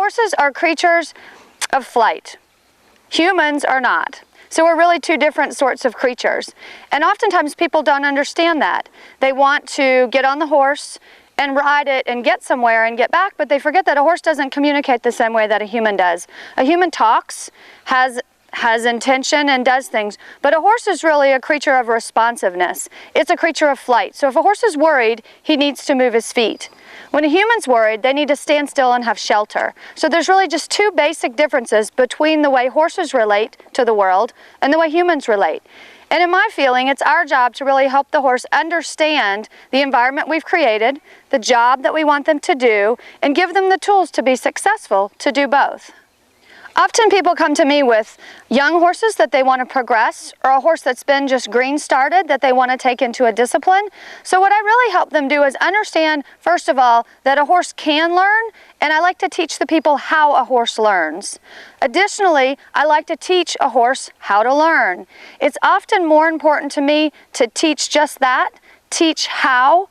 horses are creatures of flight. Humans are not. So we're really two different sorts of creatures. And oftentimes people don't understand that. They want to get on the horse and ride it and get somewhere and get back, but they forget that a horse doesn't communicate the same way that a human does. A human talks, has intention and does things, but a horse is really a creature of responsiveness. It's a creature of flight. So if a horse is worried, he needs to move his feet. When a human's worried, they need to stand still and have shelter. So there's really just two basic differences between the way horses relate to the world and the way humans relate. And in my feeling, it's our job to really help the horse understand the environment we've created, the job that we want them to do, and give them the tools to be successful to do both. Often people come to me with young horses that they want to progress, or a horse that's been just green started that they want to take into a discipline. So what I really help them do is understand, first of all, that a horse can learn, and I like to teach the people how a horse learns. Additionally, I like to teach a horse how to learn. It's often more important to me to teach just that, teach how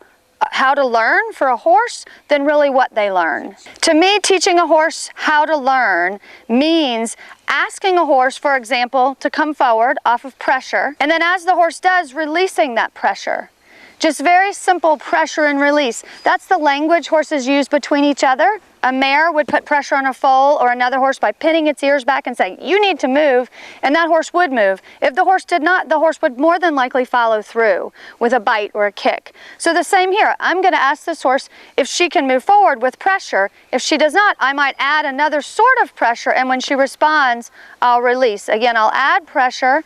to learn for a horse than really what they learn. To me, teaching a horse how to learn means asking a horse, for example, to come forward off of pressure, and then as the horse does, releasing that pressure. Just very simple pressure and release. That's the language horses use between each other. A mare would put pressure on a foal or another horse by pinning its ears back and saying, "You need to move," and that horse would move. If the horse did not, the horse would more than likely follow through with a bite or a kick. So the same here. I'm going to ask this horse if she can move forward with pressure. If she does not, I might add another sort of pressure, and when she responds, I'll release. Again, I'll add pressure.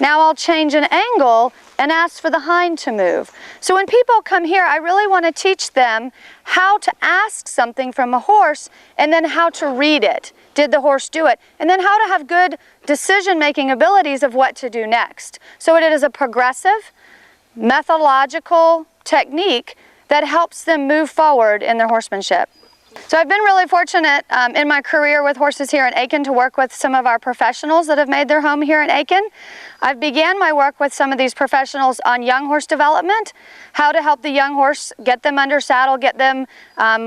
Now I'll change an angle and ask for the hind to move. So when people come here, I really want to teach them how to ask something from a horse and then how to read it. Did the horse do it? And then how to have good decision-making abilities of what to do next. So it is a progressive, methodological technique that helps them move forward in their horsemanship. So I've been really fortunate in my career with horses here in Aiken to work with some of our professionals that have made their home here in Aiken. I've began my work with some of these professionals on young horse development, how to help the young horse, get them under saddle, get them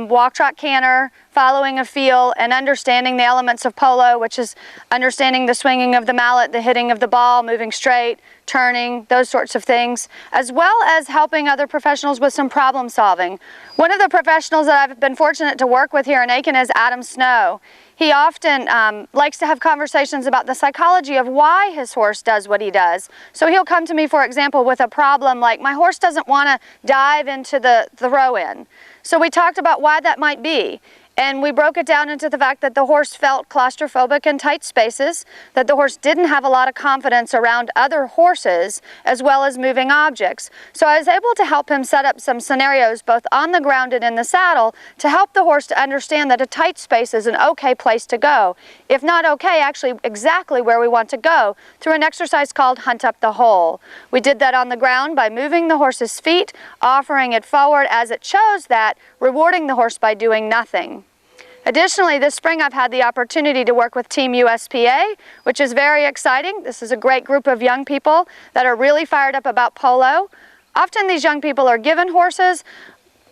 walk, trot, canter, following a feel, and understanding the elements of polo, which is understanding the swinging of the mallet, the hitting of the ball, moving straight, turning, those sorts of things, as well as helping other professionals with some problem solving. One of the professionals that I've been fortunate to work with here in Aiken is Adam Snow. He often likes to have conversations about the psychology of why his horse does what he does. So he'll come to me, for example, with a problem like, my horse doesn't want to dive into the throw-in. So we talked about why that might be. And we broke it down into the fact that the horse felt claustrophobic in tight spaces, that the horse didn't have a lot of confidence around other horses, as well as moving objects. So I was able to help him set up some scenarios, both on the ground and in the saddle, to help the horse to understand that a tight space is an okay place to go. If not okay, actually exactly where we want to go, through an exercise called Hunt Up the Hole. We did that on the ground by moving the horse's feet, offering it forward as it chose that, rewarding the horse by doing nothing. Additionally, this spring I've had the opportunity to work with Team USPA, which is very exciting. This is a great group of young people that are really fired up about polo. Often these young people are given horses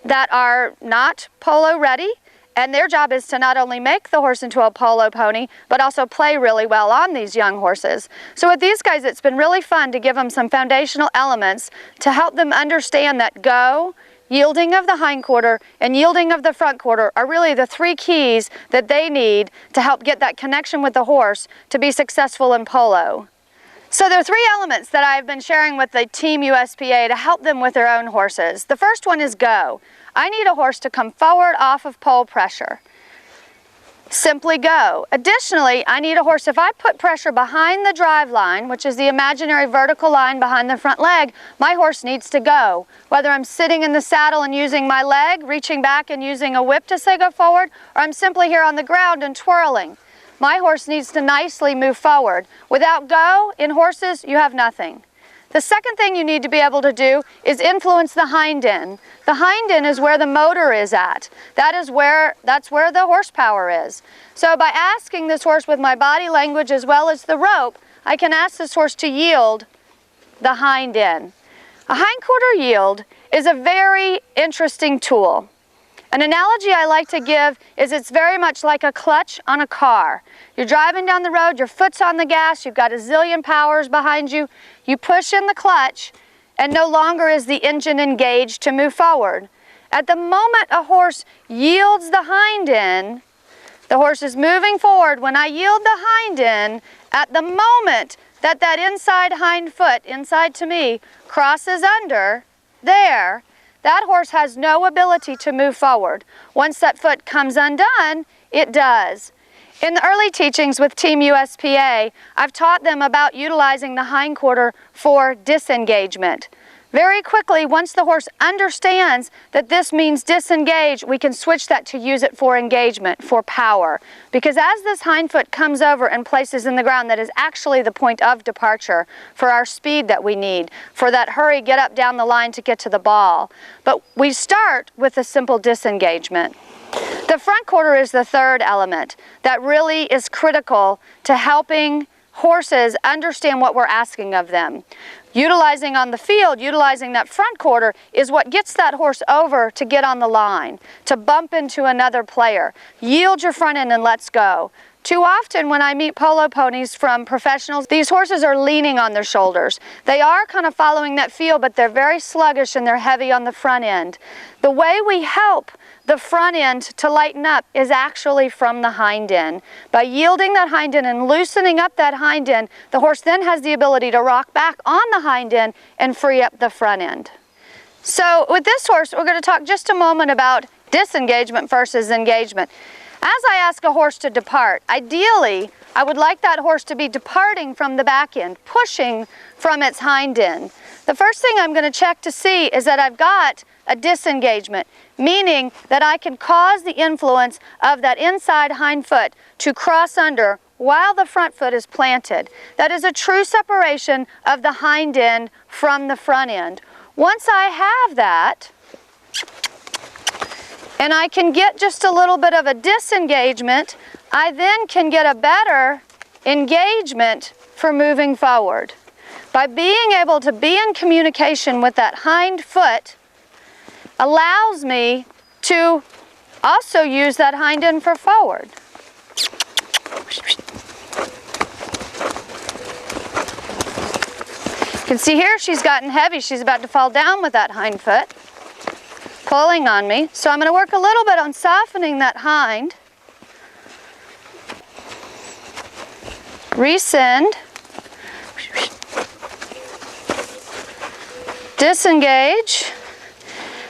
that are not polo ready, and their job is to not only make the horse into a polo pony, but also play really well on these young horses. So with these guys, it's been really fun to give them some foundational elements to help them understand that go, yielding of the hind quarter, and yielding of the front quarter are really the three keys that they need to help get that connection with the horse to be successful in polo. So there are three elements that I've been sharing with the Team USPA to help them with their own horses. The first one is go. I need a horse to come forward off of pole pressure. Simply go. Additionally, I need a horse, if I put pressure behind the drive line, which is the imaginary vertical line behind the front leg, my horse needs to go. Whether I'm sitting in the saddle and using my leg, reaching back and using a whip to say go forward, or I'm simply here on the ground and twirling. My horse needs to nicely move forward. Without go, in horses, you have nothing. The second thing you need to be able to do is influence the hind end. The hind end is where the motor is at. That's where the horsepower is. So by asking this horse with my body language as well as the rope, I can ask this horse to yield the hind end. A hind quarter yield is a very interesting tool. An analogy I like to give is it's very much like a clutch on a car. You're driving down the road, your foot's on the gas, you've got a zillion powers behind you, you push in the clutch, and no longer is the engine engaged to move forward. At the moment a horse yields the hind end, the horse is moving forward. When I yield the hind end, at the moment that that inside hind foot, inside to me, crosses under, there, that horse has no ability to move forward. Once that foot comes undone, it does. In the early teachings with Team USPA, I've taught them about utilizing the hindquarter for disengagement. Very quickly, once the horse understands that this means disengage, we can switch that to use it for engagement, for power. Because as this hind foot comes over and places in the ground, that is actually the point of departure for our speed that we need, for that hurry, get up down the line to get to the ball. But we start with a simple disengagement. The front quarter is the third element that really is critical to helping horses understand what we're asking of them. Utilizing on the field, utilizing that front quarter is what gets that horse over to get on the line, to bump into another player. Yield your front end and let's go. Too often when I meet polo ponies from professionals, these horses are leaning on their shoulders. They are kind of following that feel, but they're very sluggish and they're heavy on the front end. The way we help the front end to lighten up is actually from the hind end. By yielding that hind end and loosening up that hind end, the horse then has the ability to rock back on the hind end and free up the front end. So with this horse, we're going to talk just a moment about disengagement versus engagement. As I ask a horse to depart, ideally, I would like that horse to be departing from the back end, pushing from its hind end. The first thing I'm going to check to see is that I've got a disengagement, meaning that I can cause the influence of that inside hind foot to cross under while the front foot is planted. That is a true separation of the hind end from the front end. Once I have that, and I can get just a little bit of a disengagement, I then can get a better engagement for moving forward. By being able to be in communication with that hind foot allows me to also use that hind end for forward. You can see here she's gotten heavy. She's about to fall down with that hind foot, pulling on me. So I'm going to work a little bit on softening that hind. Rescind. Disengage.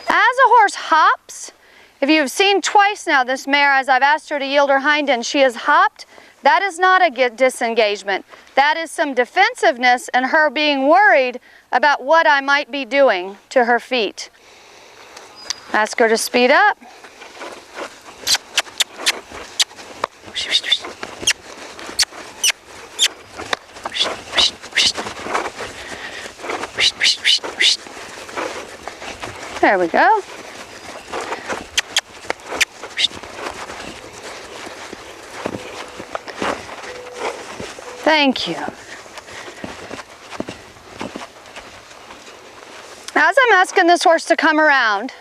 As a horse hops, if you've seen twice now this mare, as I've asked her to yield her hind end, she has hopped. That is not a disengagement. That is some defensiveness and her being worried about what I might be doing to her feet. Ask her to speed up. There we go. Thank you. Now, as I'm asking this horse to come around,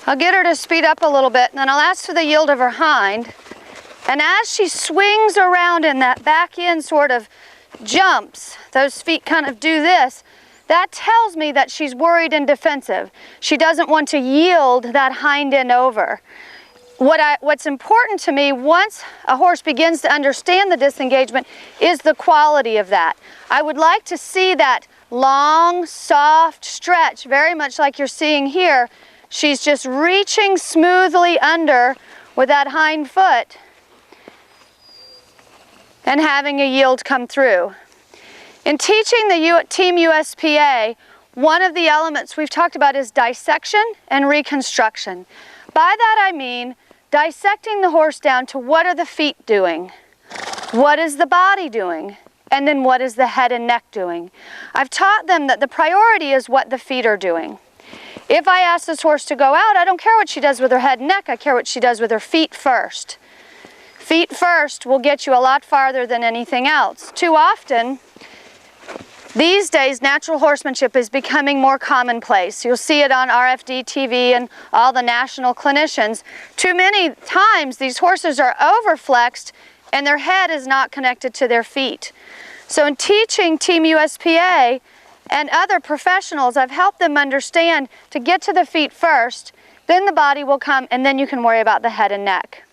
I'll get her to speed up a little bit, and then I'll ask for the yield of her hind. And as she swings around and that back end sort of jumps, those feet kind of do this, that tells me that she's worried and defensive. She doesn't want to yield that hind end over. What's important to me once a horse begins to understand the disengagement is the quality of that. I would like to see that long, soft stretch, very much like you're seeing here. She's just reaching smoothly under with that hind foot and having a yield come through. In teaching the Team USPA, one of the elements we've talked about is dissection and reconstruction. By that I mean dissecting the horse down to what are the feet doing, what is the body doing, and then what is the head and neck doing. I've taught them that the priority is what the feet are doing. If I ask this horse to go out, I don't care what she does with her head and neck, I care what she does with her feet first. Feet first will get you a lot farther than anything else. Too often, These days, natural horsemanship is becoming more commonplace. You'll see it on RFD TV and all the national clinicians. Too many times, these horses are overflexed and their head is not connected to their feet. So in teaching Team USPA and other professionals, I've helped them understand to get to the feet first, then the body will come, and then you can worry about the head and neck.